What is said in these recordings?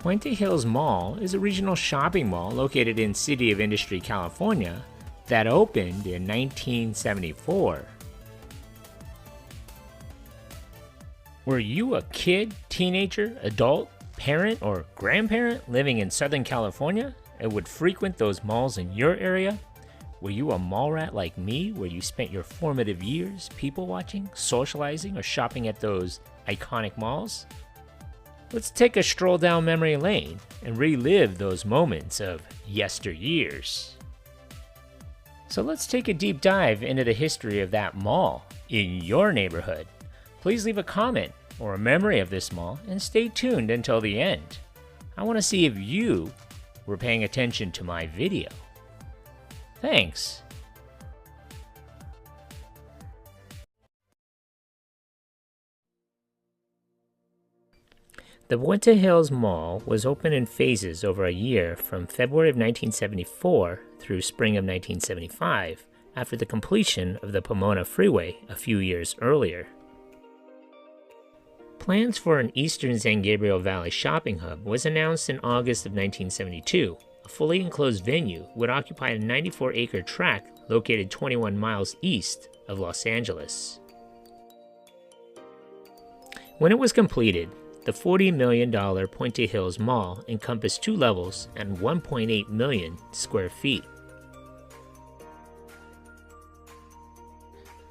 Puente Hills Mall is a regional shopping mall located in City of Industry, California that opened in 1974. Were you a kid, teenager, adult, parent, or grandparent living in Southern California and would frequent those malls in your area? Were you a mall rat like me, where you spent your formative years people watching, socializing, or shopping at those iconic malls? Let's take a stroll down memory lane and relive those moments of yesteryears. So let's take a deep dive into the history of that mall in your neighborhood. Please leave a comment or a memory of this mall and stay tuned until the end. I want to see if you were paying attention to my video. Thanks. The Puente Hills Mall was open in phases over a year from February of 1974 through spring of 1975, after the completion of the Pomona Freeway a few years earlier. Plans for an eastern San Gabriel Valley shopping hub was announced in August of 1972. A fully enclosed venue would occupy a 94-acre tract located 21 miles east of Los Angeles. When it was completed, the $40 million Puente Hills Mall encompassed 2 levels and 1.8 million square feet.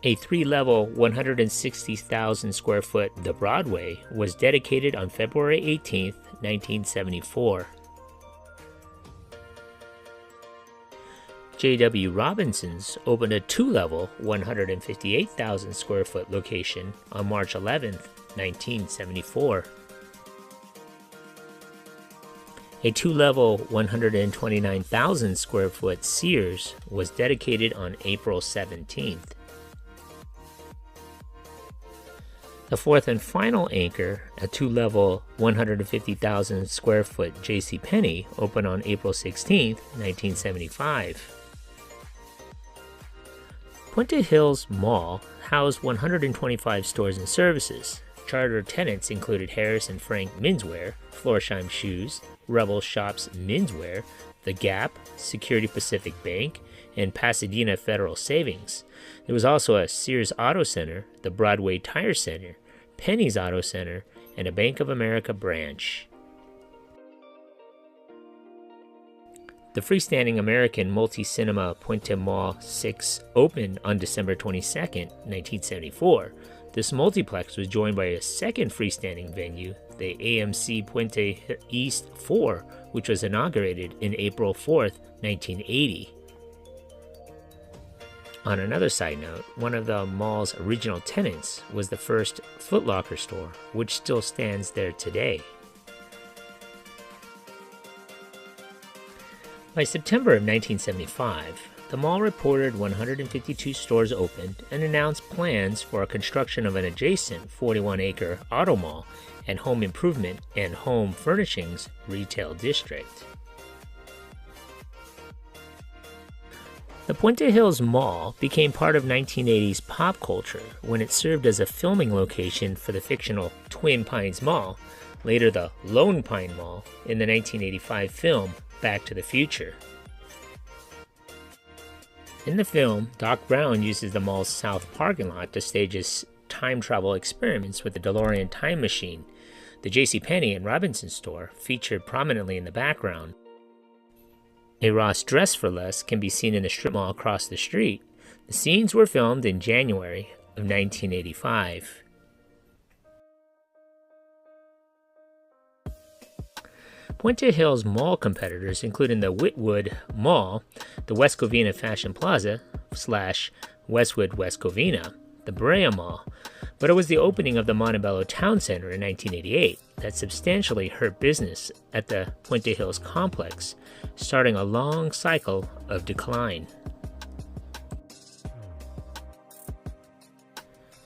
A 3-level, 160,000 square foot The Broadway was dedicated on February 18, 1974. J.W. Robinson's opened a 2-level, 158,000 square foot location on March 11, 1974. A 2-level, 129,000 square foot Sears was dedicated on April 17th. The fourth and final anchor, a 2-level, 150,000 square foot JCPenney, opened on April 16, 1975. Puente Hills Mall housed 125 stores and services. Charter tenants included Harris and Frank Menswear, Florsheim Shoes, Rebel Shops Menswear, The Gap, Security Pacific Bank, and Pasadena Federal Savings. There was also a Sears Auto Center, the Broadway Tire Center, Penny's Auto Center, and a Bank of America branch. The freestanding American multi-cinema Puente Mall 6 opened on December 22, 1974. This multiplex was joined by a second freestanding venue, the AMC Puente East 4, which was inaugurated in April 4, 1980. On another side note, one of the mall's original tenants was the first Foot Locker store, which still stands there today. By September of 1975, the mall reported 152 stores opened and announced plans for a construction of an adjacent 41-acre auto mall and home improvement and home furnishings retail district. The Puente Hills Mall became part of 1980s pop culture when it served as a filming location for the fictional Twin Pines Mall, later the Lone Pine Mall, in the 1985 film Back to the Future. In the film, Doc Brown uses the mall's south parking lot to stage his time travel experiments with the DeLorean time machine. The JCPenney and Robinson store featured prominently in the background. A Ross Dress for Less can be seen in the strip mall across the street. The scenes were filmed in January of 1985. Puente Hills Mall competitors included the Whitwood Mall, the West Covina Fashion Plaza / Westwood West Covina, the Brea Mall, but it was the opening of the Montebello Town Center in 1988 that substantially hurt business at the Puente Hills complex, starting a long cycle of decline.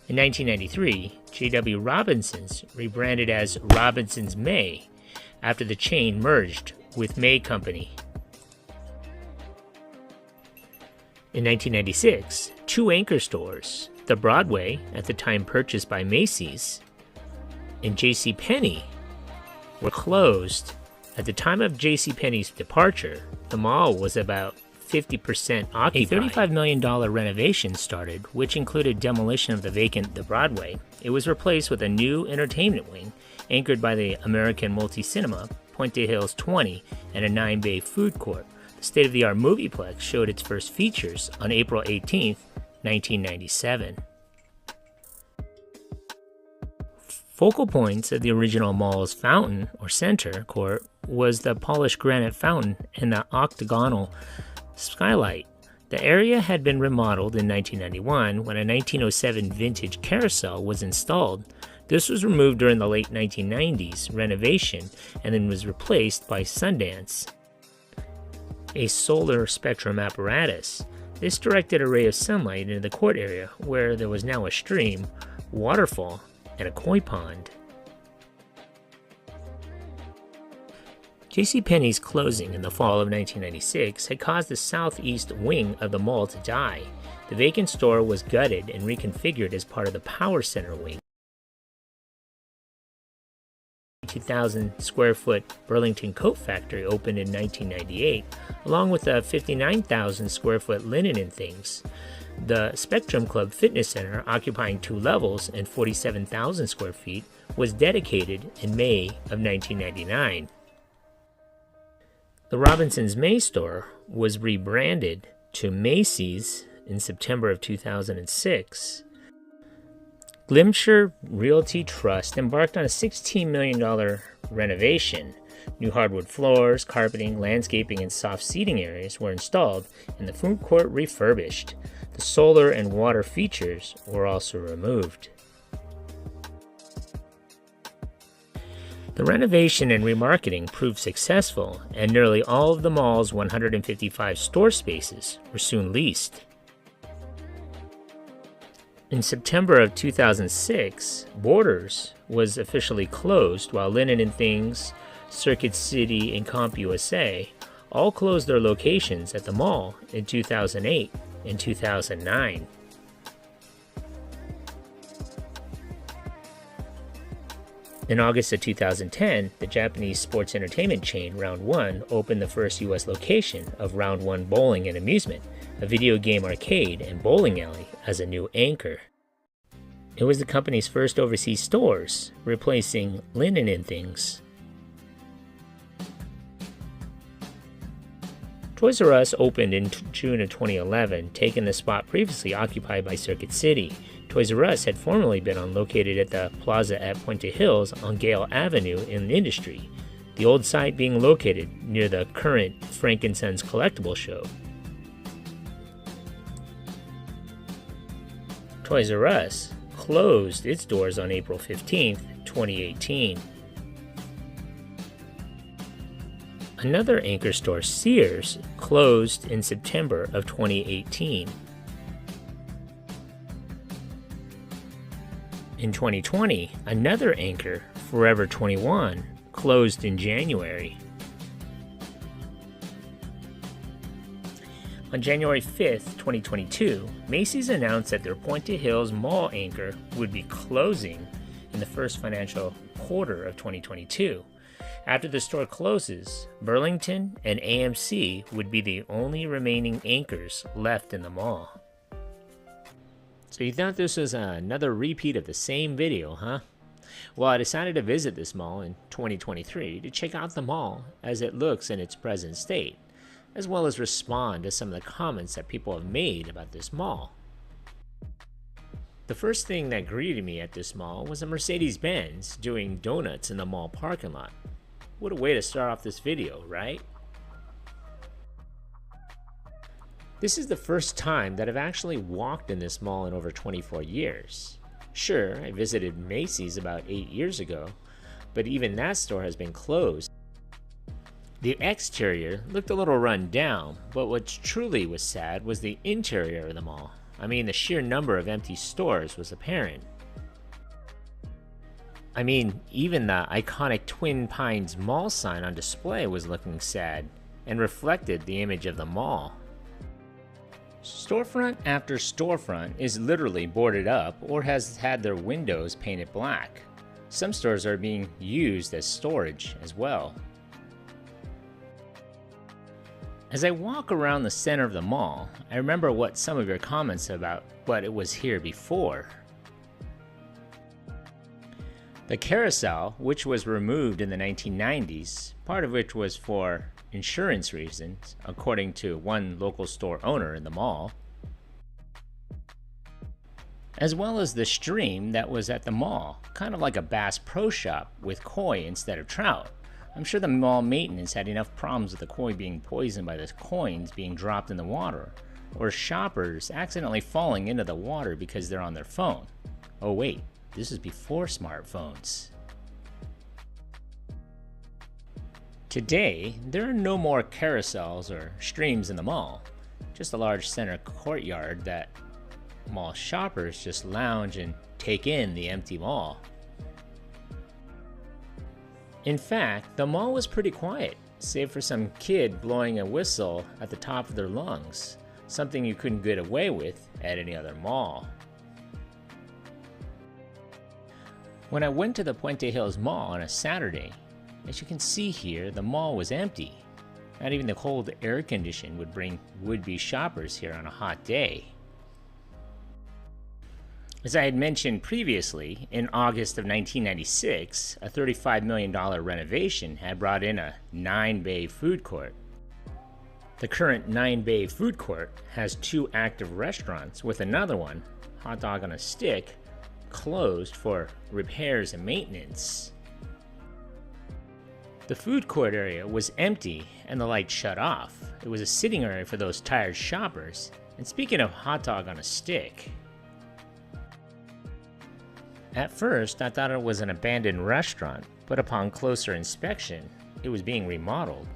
In 1993, J.W. Robinson's rebranded as Robinson's May after the chain merged with May Company. In 1996, 2 anchor stores, the Broadway, at the time purchased by Macy's, and JCPenney, were closed At the time of JCPenney's departure, the mall was about 50% occupied. A $35 million renovation started, which included demolition of the vacant The Broadway. It was replaced with a new entertainment wing, anchored by the American Multi-Cinema, Puente Hills 20, and a 9-bay food court. The state-of-the-art Movieplex showed its first features on April 18, 1997. Focal points of the original mall's fountain, or center, court was the polished granite fountain and the octagonal skylight. The area had been remodeled in 1991 when a 1907 vintage carousel was installed. This was removed during the late 1990s renovation and then was replaced by Sundance, a solar spectrum apparatus. This directed a ray of sunlight into the court area where there was now a stream, waterfall, and a koi pond. JCPenney's closing in the fall of 1996 had caused the southeast wing of the mall to die. The vacant store was gutted and reconfigured as part of the Power Center wing. 2,000 square foot Burlington Coat Factory opened in 1998, along with a 59,000 square foot Linen and Things. The Spectrum Club Fitness Center, occupying 2 levels and 47,000 square feet, was dedicated in May of 1999. The Robinson's May store was rebranded to Macy's in September of 2006. Glimcher Realty Trust embarked on a $16 million renovation. New hardwood floors, carpeting, landscaping, and soft seating areas were installed, and the food court refurbished. The solar and water features were also removed. The renovation and remarketing proved successful, and nearly all of the mall's 155 store spaces were soon leased. In September of 2006, Borders was officially closed, while Linen and Things, Circuit City, and CompUSA all closed their locations at the mall in 2008 and 2009. In August of 2010, the Japanese sports entertainment chain Round One opened the first U.S. location of Round One Bowling and Amusement, a video game arcade and bowling alley, as a new anchor. It was the company's first overseas stores, replacing Linen and Things. Toys R Us opened in June of 2011, taking the spot previously occupied by Circuit City. Toys R Us had formerly been located at the plaza at Puente Hills on Gale Avenue in Industy, the old site being located near the current Frank & Sons collectible show. Toys R Us closed its doors on April 15, 2018. Another anchor store, Sears, closed in September of 2018. In 2020, another anchor, Forever 21, closed in January. On January 5th, 2022, Macy's announced that their Puente Hills Mall anchor would be closing in the first financial quarter of 2022. After the store closes, Burlington and AMC would be the only remaining anchors left in the mall. So you thought this was another repeat of the same video, huh? Well, I decided to visit this mall in 2023 to check out the mall as it looks in its present state, as well as respond to some of the comments that people have made about this mall. The first thing that greeted me at this mall was a Mercedes-Benz doing donuts in the mall parking lot. What a way to start off this video, right? This is the first time that I've actually walked in this mall in over 24 years. Sure, I visited Macy's about 8 years ago, but even that store has been closed. The exterior looked a little run down, but what truly was sad was the interior of the mall. I mean, the sheer number of empty stores was apparent. I mean, even the iconic Twin Pines Mall sign on display was looking sad and reflected the image of the mall. Storefront after storefront is literally boarded up or has had their windows painted black. Some stores are being used as storage as well. As I walk around the center of the mall, I remember what some of your comments about what it was here before. The carousel, which was removed in the 1990s, part of which was for insurance reasons, according to one local store owner in the mall, as well as the stream that was at the mall, kind of like a Bass Pro Shop with koi instead of trout. I'm sure the mall maintenance had enough problems with the koi being poisoned by the coins being dropped in the water, or shoppers accidentally falling into the water because they're on their phone. Oh wait, this is before smartphones. Today, there are no more carousels or streams in the mall, just a large center courtyard that mall shoppers just lounge and take in the empty mall. In fact, the mall was pretty quiet, save for some kid blowing a whistle at the top of their lungs, something you couldn't get away with at any other mall. When I went to the Puente Hills Mall on a Saturday, as you can see here, the mall was empty. Not even the cold air condition would bring would-be shoppers here on a hot day. As I had mentioned previously, in August of 1996, a $35 million renovation had brought in a 9-bay food court. The current 9-bay food court has 2 active restaurants, with another one, Hot Dog on a Stick, closed for repairs and maintenance. The food court area was empty and the lights shut off. It was a sitting area for those tired shoppers. And speaking of Hot Dog on a Stick, at first, I thought it was an abandoned restaurant, but upon closer inspection, it was being remodeled.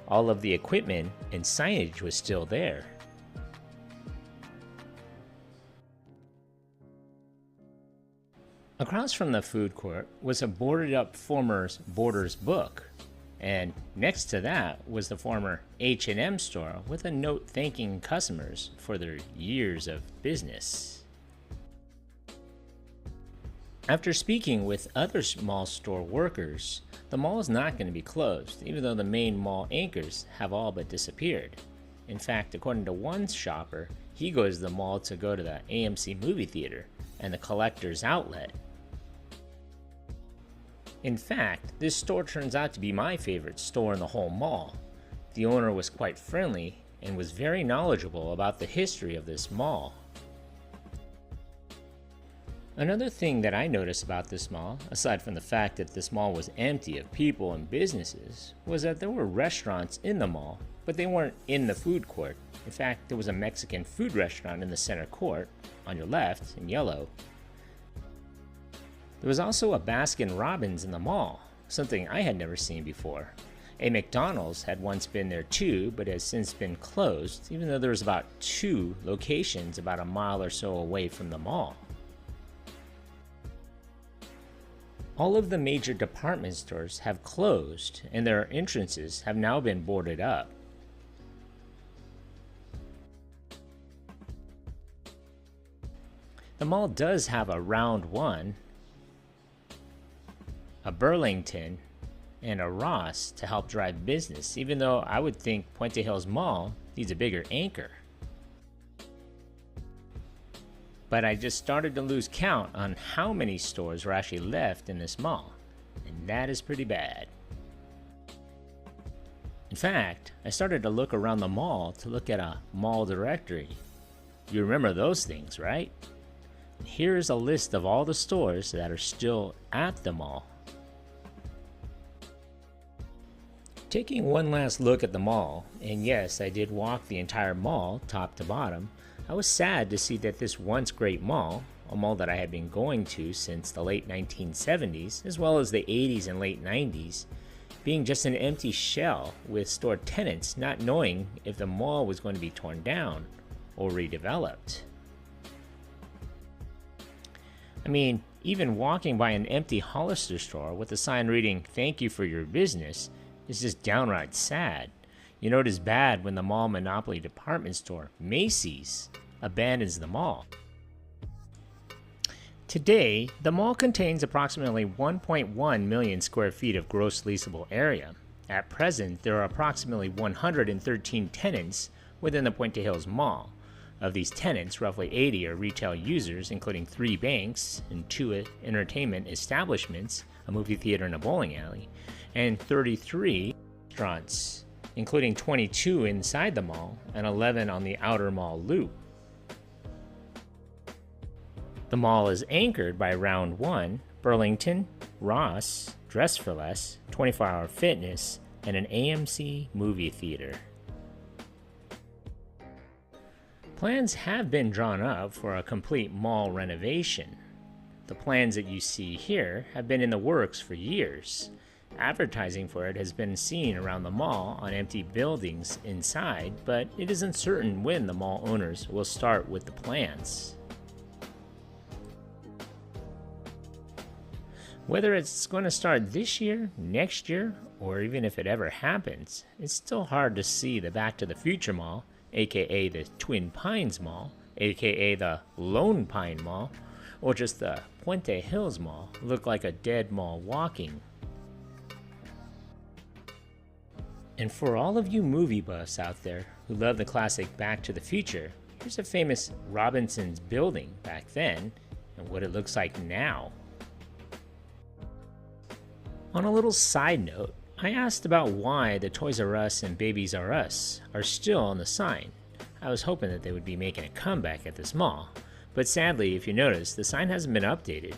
All of the equipment and signage was still there. Across from the food court was a boarded-up former Borders book, and next to that was the former H&M store with a note thanking customers for their years of business. After speaking with other mall store workers, the mall is not going to be closed, even though the main mall anchors have all but disappeared. In fact, according to one shopper, he goes to the mall to go to the AMC movie theater and the Collector's Outlet. In fact, this store turns out to be my favorite store in the whole mall. The owner was quite friendly and was very knowledgeable about the history of this mall. Another thing that I noticed about this mall, aside from the fact that this mall was empty of people and businesses, was that there were restaurants in the mall, but they weren't in the food court. In fact, there was a Mexican food restaurant in the center court, on your left, in yellow. There was also a Baskin-Robbins in the mall, something I had never seen before. A McDonald's had once been there too, but has since been closed, even though there was about 2 locations about a mile or so away from the mall. All of the major department stores have closed, and their entrances have now been boarded up. The mall does have a Round One, a Burlington, and a Ross to help drive business, even though I would think Puente Hills Mall needs a bigger anchor. But I just started to lose count on how many stores were actually left in this mall, and that is pretty bad. In fact, I started to look around the mall to look at a mall directory. You remember those things, right? Here's a list of all the stores that are still at the mall. Taking one last look at the mall, and yes, I did walk the entire mall top to bottom, I was sad to see that this once great mall, a mall that I had been going to since the late 1970s, as well as the 80s and late 90s, being just an empty shell with store tenants not knowing if the mall was going to be torn down or redeveloped. I mean, even walking by an empty Hollister store with a sign reading, "Thank you for your business," is just downright sad. You know it is bad when the mall monopoly department store, Macy's, abandons the mall. Today, the mall contains approximately 1.1 million square feet of gross leasable area. At present, there are approximately 113 tenants within the Puente Hills Mall. Of these tenants, roughly 80 are retail users, including 3 banks and 2 entertainment establishments, a movie theater and a bowling alley, and 33 restaurants, including 22 inside the mall and 11 on the outer mall loop. The mall is anchored by Round 1, Burlington, Ross, Dress for Less, 24-Hour Fitness, and an AMC movie theater. Plans have been drawn up for a complete mall renovation. The plans that you see here have been in the works for years. Advertising for it has been seen around the mall on empty buildings inside, but it is uncertain when the mall owners will start with the plans. Whether it's going to start this year, next year, or even if it ever happens, it's still hard to see the Back to the Future Mall, aka the Twin Pines Mall, aka the Lone Pine Mall, or just the Puente Hills Mall look like a dead mall walking. And for all of you movie buffs out there who love the classic Back to the Future, here's a famous Robinson's building back then and what it looks like now. On a little side note, I asked about why the Toys R Us and Babies R Us are still on the sign. I was hoping that they would be making a comeback at this mall, but sadly, if you notice, the sign hasn't been updated.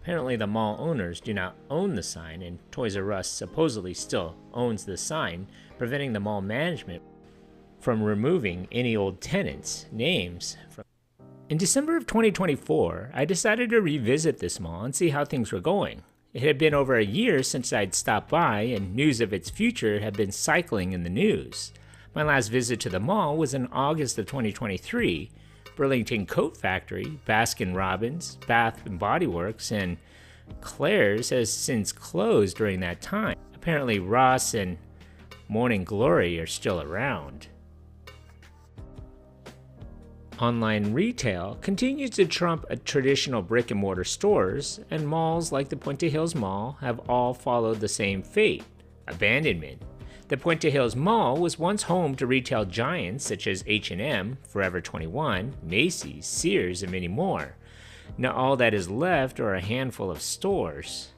Apparently the mall owners do not own the sign, and Toys R Us supposedly still owns the sign, preventing the mall management from removing any old tenants' names from. In December of 2024, I decided to revisit this mall and see how things were going. It had been over a year since I'd stopped by, and news of its future had been cycling in the news. My last visit to the mall was in August of 2023. Burlington Coat Factory, Baskin-Robbins, Bath & Body Works, and Claire's has since closed during that time. Apparently Ross and Morning Glory are still around. Online retail continues to trump traditional brick-and-mortar stores, and malls like the Puente Hills Mall have all followed the same fate: abandonment. The Puente Hills Mall was once home to retail giants such as H&M, Forever 21, Macy's, Sears, and many more. Now all that is left are a handful of stores.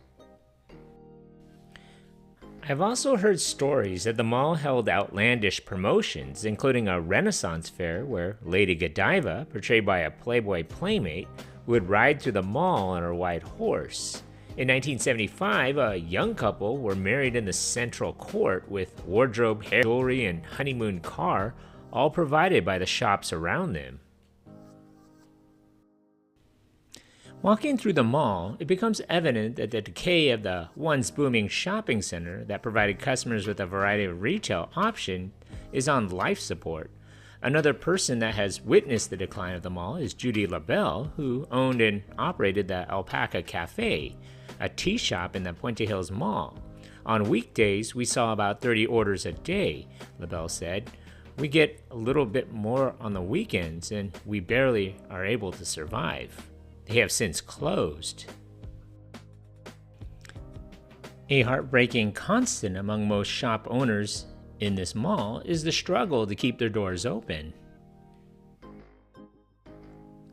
I've also heard stories that the mall held outlandish promotions, including a Renaissance fair where Lady Godiva, portrayed by a Playboy playmate, would ride through the mall on her white horse. In 1975, a young couple were married in the central court with wardrobe, hair, jewelry, and honeymoon car, all provided by the shops around them. Walking through the mall, it becomes evident that the decay of the once booming shopping center that provided customers with a variety of retail options is on life support. Another person that has witnessed the decline of the mall is Judy LaBelle, who owned and operated the Alpaca Cafe, a tea shop in the Puente Hills Mall. On weekdays, we saw about 30 orders a day, LaBelle said. We get a little bit more on the weekends, and we barely are able to survive. They have since closed. A heartbreaking constant among most shop owners in this mall is the struggle to keep their doors open.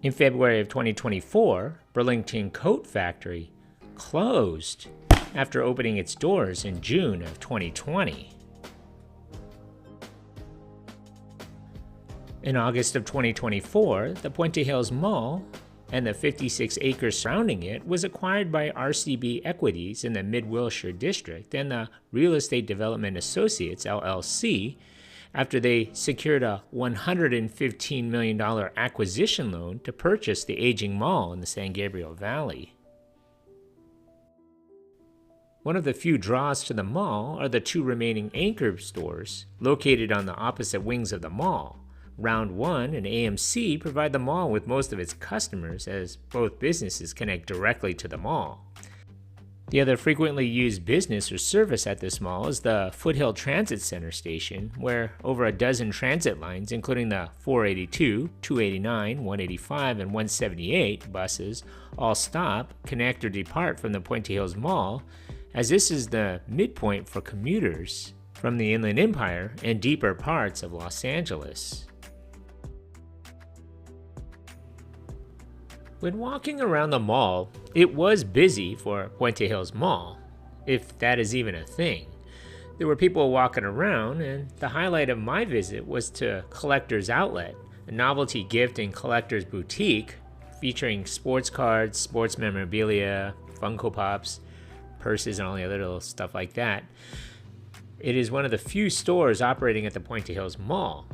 In February of 2024, Burlington Coat Factory closed after opening its doors in June of 2020. In August of 2024, the Puente Hills Mall and the 56 acres surrounding it was acquired by RCB Equities in the Mid-Wilshire District and the Real Estate Development Associates, LLC, after they secured a $115 million acquisition loan to purchase the aging mall in the San Gabriel Valley. One of the few draws to the mall are the 2 remaining anchor stores located on the opposite wings of the mall. Round 1 and AMC provide the mall with most of its customers, as both businesses connect directly to the mall. The other frequently used business or service at this mall is the Foothill Transit Center station, where over a dozen transit lines, including the 482, 289, 185, and 178 buses, all stop, connect, or depart from the Puente Hills Mall, as this is the midpoint for commuters from the Inland Empire and deeper parts of Los Angeles. When walking around the mall, it was busy for Puente Hills Mall, if that is even a thing. There were people walking around, and the highlight of my visit was to Collector's Outlet, a novelty gift and collector's boutique featuring sports cards, sports memorabilia, Funko Pops, purses, and all the other little stuff like that. It is one of the few stores operating at the Puente Hills Mall.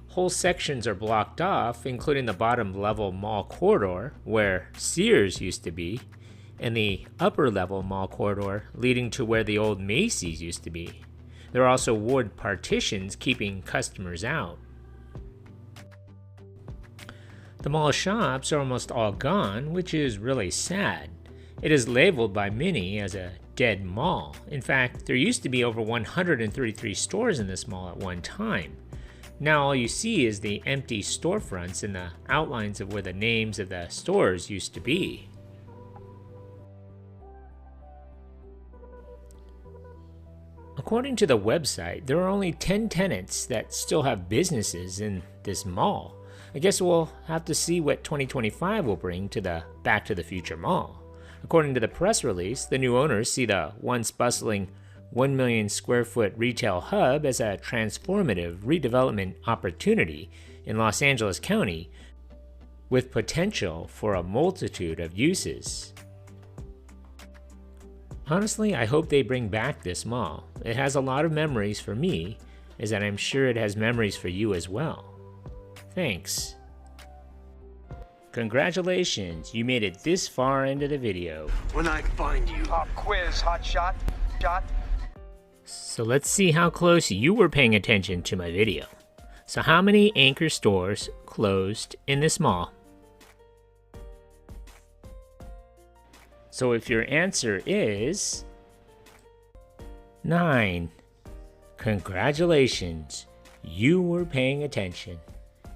Whole sections are blocked off, including the bottom level mall corridor, where Sears used to be, and the upper level mall corridor leading to where the old Macy's used to be. There are also wood partitions keeping customers out. The mall shops are almost all gone, which is really sad. It is labeled by many as a dead mall. In fact, there used to be over 133 stores in this mall at one time. Now all you see is the empty storefronts and the outlines of where the names of the stores used to be. According to the website, there are only 10 tenants that still have businesses in this mall. I guess we'll have to see what 2025 will bring to the Back to the Future Mall. According to the press release, the new owners see the once bustling 1 million square foot retail hub as a transformative redevelopment opportunity in Los Angeles County with potential for a multitude of uses. Honestly, I hope they bring back this mall. It has a lot of memories for me, as I'm sure it has memories for you as well. Thanks. Congratulations, you made it this far into the video. When I find you. Pop quiz, hot shot. So let's see how close you were paying attention to my video. So how many anchor stores closed in this mall? So if your answer is 9, congratulations, you were paying attention.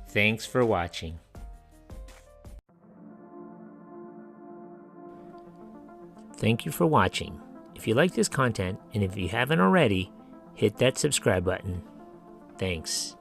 Thanks for watching. Thank you for watching. If you like this content, and if you haven't already, hit that subscribe button. Thanks.